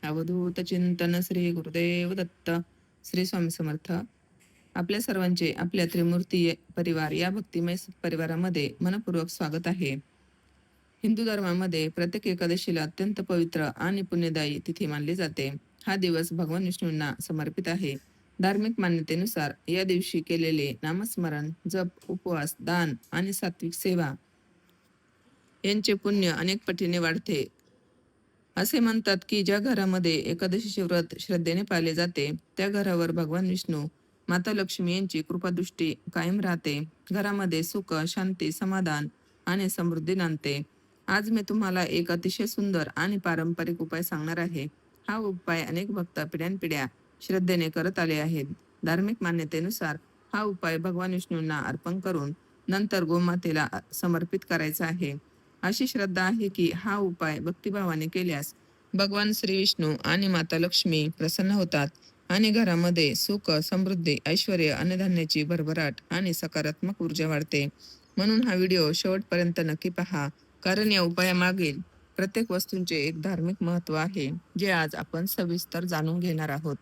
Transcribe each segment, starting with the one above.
अवधूत चिंतन श्री गुरुदेव दत्त. श्री स्वामी समर्थ. आपल्या सर्वांचे आपल्या त्रिमूर्ती परिवार या भक्तिमय परिवारामध्ये मनपूर्वक स्वागत आहे. हिंदू धर्मामध्ये प्रत्येक एकादशीला अत्यंत पवित्र आणि पुण्यदायी तिथी मानली जाते. हा दिवस भगवान विष्णूंना समर्पित आहे. धार्मिक मान्यतेनुसार या दिवशी केलेले नामस्मरण, जप, उपवास, दान आणि सात्विक सेवा यांचे पुण्य अनेक पटीने वाढते. असे म्हणतात की ज्या घरामध्ये एकादशीचे व्रत श्रद्धेने पाळले जाते त्या घरावर भगवान विष्णू, माता लक्ष्मी यांची कृपादृष्टी कायम राहते. घरामध्ये सुख, शांती, समाधान आणि समृद्धी नांदते. आज मी तुम्हाला एक अतिशय सुंदर आणि पारंपरिक उपाय सांगणार आहे. हा उपाय अनेक भक्त पिढ्यानपिढ्या श्रद्धेने करत आले आहेत. धार्मिक मान्यतेनुसार हा उपाय भगवान विष्णूंना अर्पण करून नंतर गोमातेला समर्पित करायचा आहे. अशी श्रद्धा आहे की हा उपाय भक्तिभावाने केल्यास भगवान श्री विष्णू आणि माता लक्ष्मी प्रसन्न होतात आणि घरामध्ये सुख, समृद्धी, ऐश्वर्य, अन्नधान्याची भरभराट आणि सकारात्मक ऊर्जा वाढते. म्हणून हा व्हिडिओ शेवटपर्यंत नक्की पहा, कारण या उपायामागील प्रत्येक वस्तूंचे एक धार्मिक महत्त्व आहे, जे आज आपण सविस्तर जाणून घेणार आहोत.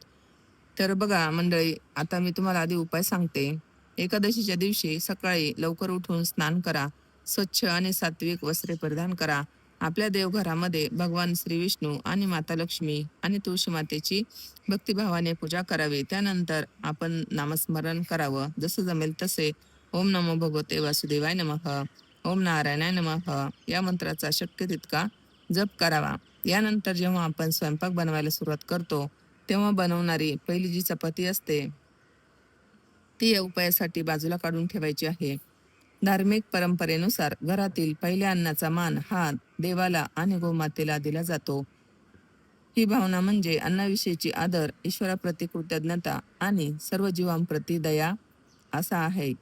तर बघा मंडळी, आता मी तुम्हाला आधी उपाय सांगते. एकादशीच्या दिवशी सकाळी लवकर उठून स्नान करा. स्वच्छ आणि सात्विक वस्त्रे परिधान करा. आपल्या देवघरामध्ये भगवान श्री विष्णू आणि माता लक्ष्मी आणि तुळशी मातेची भक्तिभावाने पूजा करावी. त्यानंतर आपण नामस्मरण करावं. जसं जमेल तसे ओम नमो भगवते वासुदेवाय नमः, ओम नारायणाय नमः या मंत्राचा शक्य तितका जप करावा. यानंतर जेव्हा आपण स्वयंपाक बनवायला सुरुवात करतो तेव्हा बनवणारी पहिली जी चपाती असते ती या उपायासाठी बाजूला काढून ठेवायची आहे. धार्मिक परंपरेनुसार घरातील पहिल्या अन्नाचा मान हा देवाला आणि गोमातेला दिला जातो. ही भावना म्हणजे अन्नाविषयीची आदर, ईश्वराप्रती कृतज्ञता आणि सर्व जीवांप्रती दया असा आहे.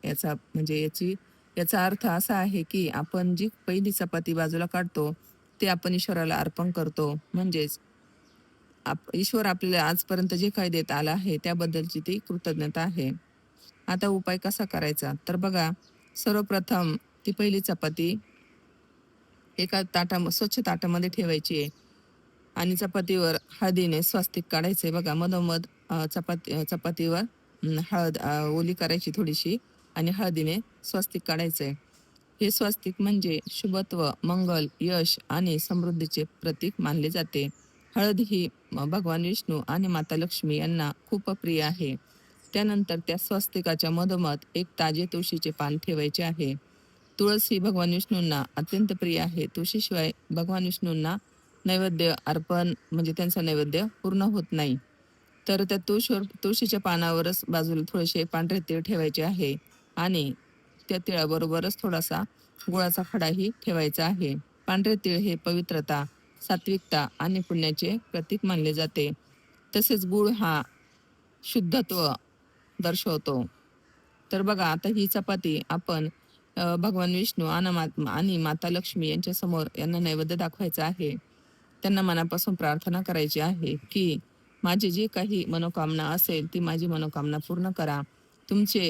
याचा अर्थ असा आहे की आपण जी पहिली चपाती बाजूला काढतो ते आपण ईश्वराला अर्पण करतो. म्हणजेच ईश्वर आपल्याला आजपर्यंत जे काही देत आला आहे त्याबद्दलची ती कृतज्ञता आहे. आता उपाय कसा करायचा तर बघा, सर्वप्रथम ती पहिली चपाती एका स्वच्छ ताटामध्ये ठेवायची आहे आणि चपातीवर हळदीने स्वास्तिक काढायचे. बघा, मधोमध चपातीवर हळद ओली करायची थोडीशी आणि हळदीने स्वास्तिक काढायचंय. हे स्वास्तिक म्हणजे शुभत्व, मंगल, यश आणि समृद्धीचे प्रतीक मानले जाते. हळद ही भगवान विष्णू आणि माता लक्ष्मी यांना खूप प्रिय आहे. त्यानंतर त्या स्वस्तिकाच्या मधोमध एक ताजे तुळशीचे पान ठेवायचे आहे. तुळस ही भगवान विष्णूंना अत्यंत प्रिय आहे. तुळशीशिवाय भगवान विष्णूंना नैवेद्य अर्पण म्हणजे त्यांचा नैवेद्य पूर्ण होत नाही. तर त्या तुळशीच्या पानावरच बाजूला थोडेसे पांढरे तीळ ठेवायचे आहे आणि त्या तिळाबरोबरच थोडासा गुळाचा खडाही ठेवायचा आहे. पांढरे तीळ हे पवित्रता, सात्विकता आणि पुण्याचे प्रतीक मानले जाते. तसेच गुळ हा शुद्धत्व दर्शवतो. तर बघा, आता ही चपाती आपण भगवान विष्णू आणि माता लक्ष्मी यांच्या समोर यांना नैवेद्य दाखवायचा आहे. त्यांना मनापासून प्रार्थना करायची आहे की माझी जी काही मनोकामना असेल ती माझी मनोकामना पूर्ण करा.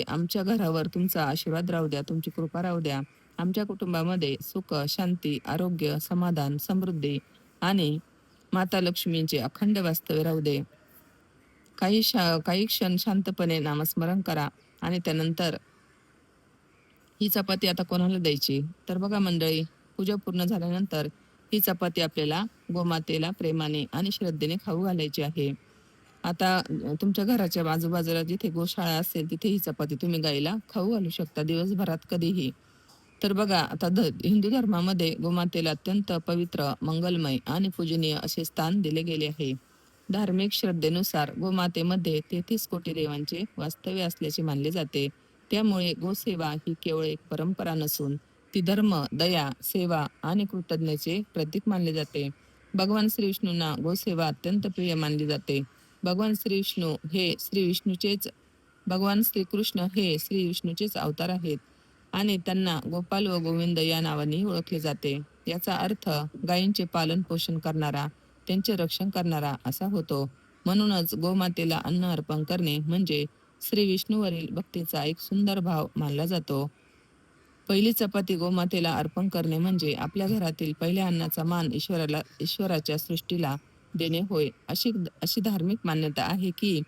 आमच्या घरावर तुमचा आशीर्वाद राहू द्या, तुमची कृपा राहू द्या. आमच्या कुटुंबामध्ये सुख, शांती, आरोग्य, समाधान, समृद्धी आणि माता लक्ष्मींचे अखंड वास्तव्य राहू दे. काही क्षण शांतपणे नामस्मरण करा आणि त्यानंतर ही चपाती आता कोणाला द्यायची तर बघा मंडळी, पूजा पूर्ण झाल्यानंतर ही चपाती आपल्याला गोमातेला प्रेमाने आणि श्रद्धेने खाऊ घालायची आहे. आता तुमच्या घराच्या आजूबाजूला जिथे गोशाळा असेल तिथे ही चपाती तुम्ही गाईला खाऊ घालू शकता दिवसभरात कधीही. तर बघा, आता हिंदू धर्मामध्ये गोमातेला अत्यंत पवित्र, मंगलमय आणि पूजनीय असे स्थान दिले गेले आहे. धार्मिक श्रद्धेनुसार गोमातेमध्ये 33 कोटी देवांचे वास्तव्य असल्याचे मानले जाते. त्यामुळे गोसेवा ही केवळ एक परंपरा नसून ती धर्म, दया, सेवा आणि कृतज्ञतेचे प्रतीक मानले जाते. भगवान श्री विष्णूंना गोसेवा अत्यंत प्रिय मानली जाते. भगवान श्रीकृष्ण हे श्री विष्णूचेच अवतार आहेत आणि त्यांना गोपाल व गोविंद या नावाने ओळखले जाते. याचा अर्थ गायींचे पालन पोषण करणारा, त्यांचे रक्षण करणारा असा होतो. म्हणूनच गोमातेला अन्न अर्पण करणे म्हणजे श्री विष्णूवरील भक्तीचा एक सुंदर भाव मानला जातो. पहिली चपाती गोमातेला अर्पण करणे म्हणजे आपल्या घरातील पहिल्या अन्नाचा मान ईश्वराच्या सृष्टीला देणे होय. अशी अशी धार्मिक मान्यता आहे की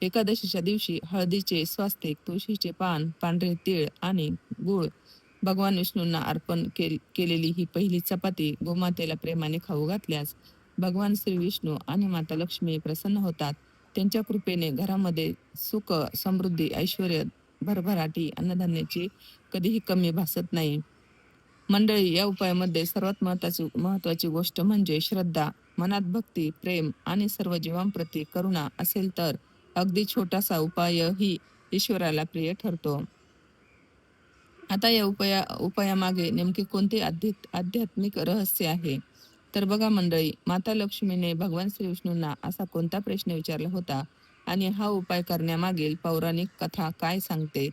एकादशीच्या दिवशी हळदीचे स्वास्तिक, तुळशीचे पान, पांढरे तीळ आणि गूळ भगवान विष्णूंना अर्पण केलेली ही पहिली चपाती गोमातेला प्रेमाने खाऊ घातल्यास भगवान श्री विष्णू आणि माता लक्ष्मी प्रसन्न होतात. त्यांच्या कृपेने घरामध्ये सुख, समृद्धी, ऐश्वर्य, भरभराटी, अन्नधान्याची कधीही कमी भासत नाही. मंडळी, या उपायामध्ये सर्वात महत्वाची गोष्ट म्हणजे श्रद्धा. मनात भक्ती, प्रेम आणि सर्व जीवांप्रती करुणा असेल तर अगदी छोटासा उपायही ईश्वराला प्रिय ठरतो. आता या उपायामागे नेमके कोणते आध्यात्मिक रहस्य आहे? तर बघा मंडळी, माता लक्ष्मीने भगवान श्री विष्णूंना असा कोणता प्रश्न विचारला होता आणि हा उपाय करण्यामागील पौराणिक कथा काय सांगते?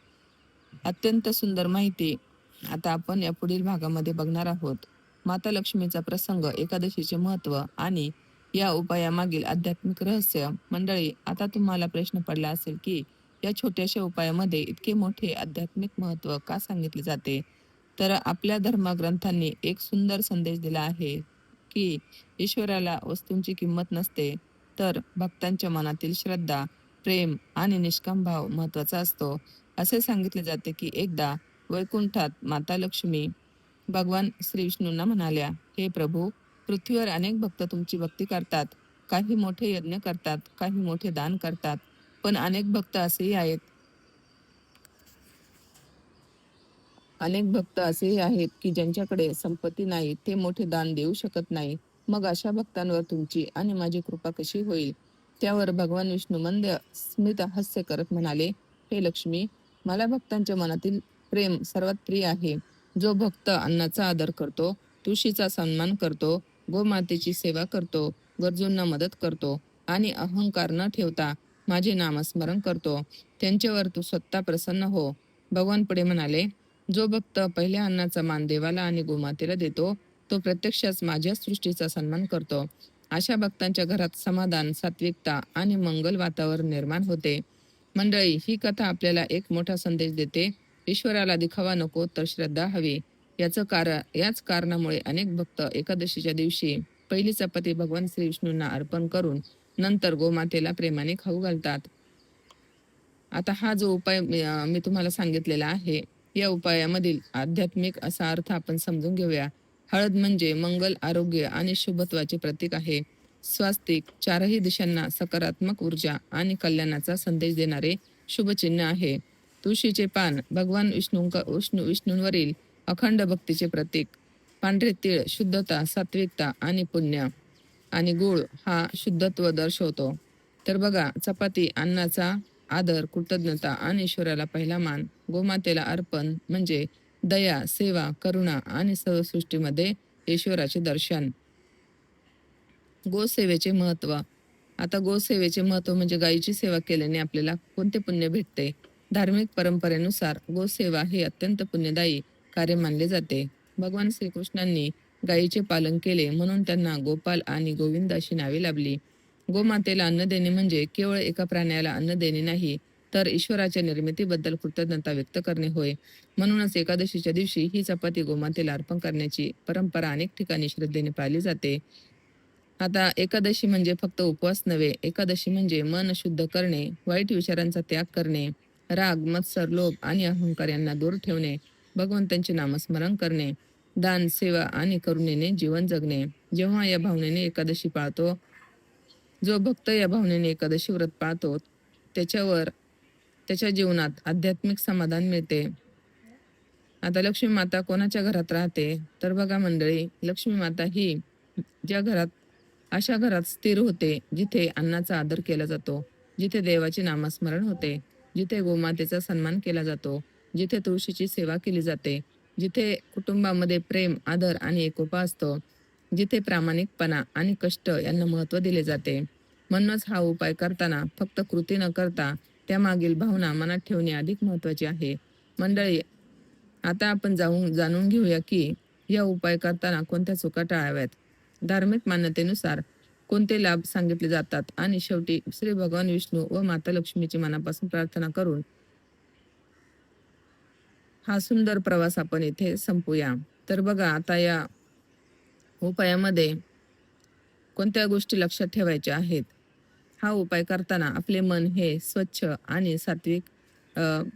अत्यंत सुंदर माहिती आता आपण या पुढील भागामध्ये बघणार आहोत. माता लक्ष्मीचा प्रसंग, एकादशीचे महत्त्व आणि या उपायामागील आध्यात्मिक रहस्य. मंडळी, आता तुम्हाला प्रश्न पडला असेल की या छोट्याशा उपायामध्ये इतके मोठे आध्यात्मिक महत्त्व का सांगितले जाते? तर आपल्या धर्मग्रंथांनी एक सुंदर संदेश दिला आहे की ईश्वराला वस्तूंची किंमत नसते, तर भक्तांच्या मनातील श्रद्धा, प्रेम आणि निष्काम भाव महत्त्वाचा असतो. असे सांगितले जाते की एकदा वैकुंठात माता लक्ष्मी भगवान श्री विष्णूंना म्हणाल्या, हे प्रभू, पृथ्वीवर अनेक भक्त तुमची भक्ती करतात. काही मोठे यज्ञ करतात, काही मोठे दान करतात. पण अनेक भक्त असेही आहेत की ज्यांच्याकडे संपत्ती नाही, ते मोठे दान देऊ शकत नाही. मग अशा भक्तांवर तुमची आणि माझी कृपा कशी होईल? त्यावर भगवान विष्णू मंद स्मित हास्य करत म्हणाले, हे लक्ष्मी, मला भक्तांच्या मनातील प्रेम सर्वात प्रिय आहे. जो भक्त अन्नाचा आदर करतो, तुळशीचा सन्मान करतो, गोमातेची सेवा करतो, गरजूंना मदत करतो आणि अहंकार न ठेवता माझे नामस्मरण करतो, त्यांच्यावर तू स्वतः प्रसन्न हो. भगवान पुढे म्हणाले, जो भक्त पहिल्या अन्नाचा मान देवाला आणि गोमातेला देतो, तो प्रत्यक्षात माझ्या सृष्टीचा सन्मान करतो. अशा भक्तांच्या घरात समाधान, सात्विकता आणि मंगल वातावरण निर्माण होते. मंडळी, ही कथा आपल्याला एक मोठा संदेश देते. ईश्वराला दिखावा नको, तर श्रद्धा हवी. याच कारणामुळे अनेक भक्त एकादशीच्या दिवशी पहिली चपाती भगवान श्री विष्णूंना अर्पण करून नंतर गोमातेला प्रेमाने खाऊ घालतात. आता हा जो उपाय मी तुम्हाला सांगितलेला आहे, या उपायामधील आध्यात्मिक असा अर्थ आपण समजून घेऊया. हळद म्हणजे मंगल, आरोग्य आणि शुभत्वाचे प्रतीक आहे. स्वास्तिक चारही दिशांना सकारात्मक ऊर्जा आणि कल्याणाचा संदेश देणारे शुभचिन्ह आहे. तुळशीचे पान भगवान विष्णूंवरील अखंड भक्तीचे प्रतीक. पांढरे तीळ शुद्धता, सात्विकता आणि पुण्य. आणि गूळ हा शुद्धत्व दर्शवतो. तर बघा, चपाती अन्नाचा आदर, कृतज्ञता आणि ईश्वराला पहिला मान. गोमातेला अर्पण म्हणजे दया, सेवा, करुणा आणि सर्वसृष्टीमध्ये ईश्वराचे दर्शन. गोसेवेचे महत्त्व. आता गोसेवेचे महत्त्व म्हणजे गायीची सेवा केल्याने आपल्याला कोणते पुण्य भेटते? धार्मिक परंपरेनुसार गोसेवा हे अत्यंत पुण्यदायी कार्य मानले जाते. भगवान श्रीकृष्णांनी गायीचे पालन केले म्हणून त्यांना गोपाल आणि गोविंद अशी नावे लाभली. गोमातेला अन्न देणे म्हणजे केवळ एका प्राण्याला अन्न देणे नाही, तर ईश्वराच्या निर्मितीबद्दल कृतज्ञता व्यक्त करणे होय. म्हणूनच एकादशीच्या दिवशी ही चपाती गोमातेला अर्पण करण्याची परंपरा अनेक ठिकाणी श्रद्धेने पाळली जाते. आता एकादशी म्हणजे फक्त उपवास नव्हे. एकादशी म्हणजे मन शुद्ध करणे, वाईट विचारांचा त्याग करणे, राग, मत्सर, लोभ आणि अहंकार यांना दूर ठेवणे, भगवंतांचे नामस्मरण करणे, दान, सेवा आणि करुणेने जीवन जगणे. जेव्हा या भावनेने एकादशी पाळतो, जो भक्त या भावनेने एकादशी व्रत पाळतो, त्याच्या जीवनात आध्यात्मिक समाधान मिळते. आता लक्ष्मी माता कोणाच्या घरात राहते? तर बघा मंडळी, लक्ष्मी माता ही ज्या घरात अशा घरात स्थिर होते जिथे अन्नाचा आदर केला जातो, जिथे देवाचे नामस्मरण होते, जिथे गोमातेचा सन्मान केला जातो, जिथे तुळशीची सेवा केली जाते, जिथे कुटुंबामध्ये प्रेम, आदर आणि एकोपा असतो, जिथे प्रामाणिकपणा आणि कष्ट यांना महत्त्व दिले जाते. म्हणूनच हा उपाय करताना फक्त कृती न करता त्यामागील भावना मनात ठेवणे अधिक महत्त्वाचे आहे. मंडळी, आता आपण जाणून घेऊया की या उपाय करताना कोणत्या चुका टाळाव्यात. धार्मिक मान्यतेनुसार कोणते लाभ सांगितले जातात आणि शेवटी श्री भगवान विष्णू व माता लक्ष्मीची मनापासून प्रार्थना करून हा सुंदर प्रवास आपण इथे संपूया. तर बघा, आता या उपायामध्ये कोणत्या गोष्टी लक्षात ठेवायच्या आहेत? हा उपाय करताना आपले मन हे स्वच्छ आणि सात्विक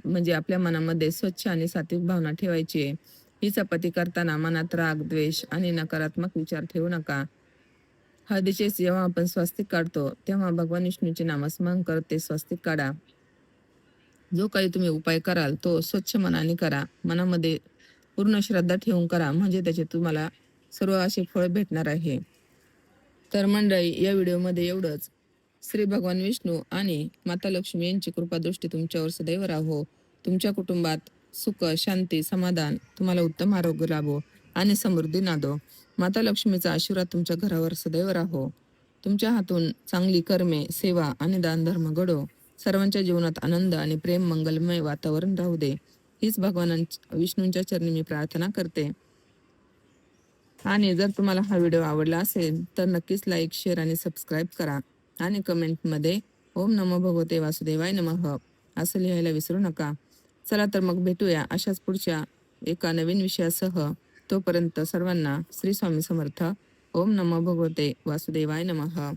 म्हणजे आपल्या मनामध्ये स्वच्छ आणि सात्विक भावना ठेवायची आहे. ही चपाती करताना मनात राग, द्वेष आणि नकारात्मक विचार ठेवू नका. हळदीचे जेव्हा आपण स्वस्तिक काढतो, तेव्हा भगवान विष्णूचे नामस्मरण करत ते स्वस्तिक काढा. जो काही तुम्ही उपाय कराल, तो स्वच्छ मनाने करा. मनामध्ये पूर्ण श्रद्धा ठेवून करा, म्हणजे त्याचे तुम्हाला सर्व असे फळ भेटणार आहे. तर मंडळी, या व्हिडिओमध्ये एवढंच. श्री भगवान विष्णू आणि माता लक्ष्मी यांची कृपादृष्टी तुमच्यावर सदैव राहो. तुमच्या कुटुंबात सुख, शांती, समाधान, तुम्हाला उत्तम आरोग्य लाभो आणि समृद्धी नांदो. माता लक्ष्मीचा आशीर्वाद तुमच्या घरावर सदैव राहो. तुमच्या हातून चांगली कर्मे, सेवा आणि दानधर्म घडो. सर्वांच्या जीवनात आनंद आणि प्रेम, मंगलमय वातावरण राहू दे. हीच विष्णूंच्या चरणी मी प्रार्थना करते. आणि जर तुम्हाला हा व्हिडिओ आवडला असेल तर नक्कीच लाईक, शेअर आणि सबस्क्राईब करा. आणि कमेंटमध्ये ओम नमो भगवते वासुदेवाय नमः असं लिहायला विसरू नका. चला तर मग भेटूया अशाच पुढच्या एका नवीन विषयासह. तोपर्यंत सर्वांना श्री स्वामी समर्थ. ओम नमो भगवते वासुदेवाय नमः.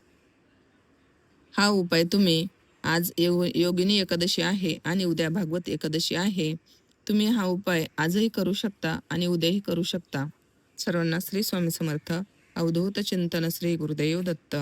हा उपाय तुम्ही आज योगिनी एकादशी आहे आणि उद्या भागवत एकादशी आहे. तुम्ही हा उपाय आजही करू शकता आणि उद्याही करू शकता. सर्वांना श्री स्वामी समर्थ. अवधूत चिंतन. श्री गुरुदेव दत्त.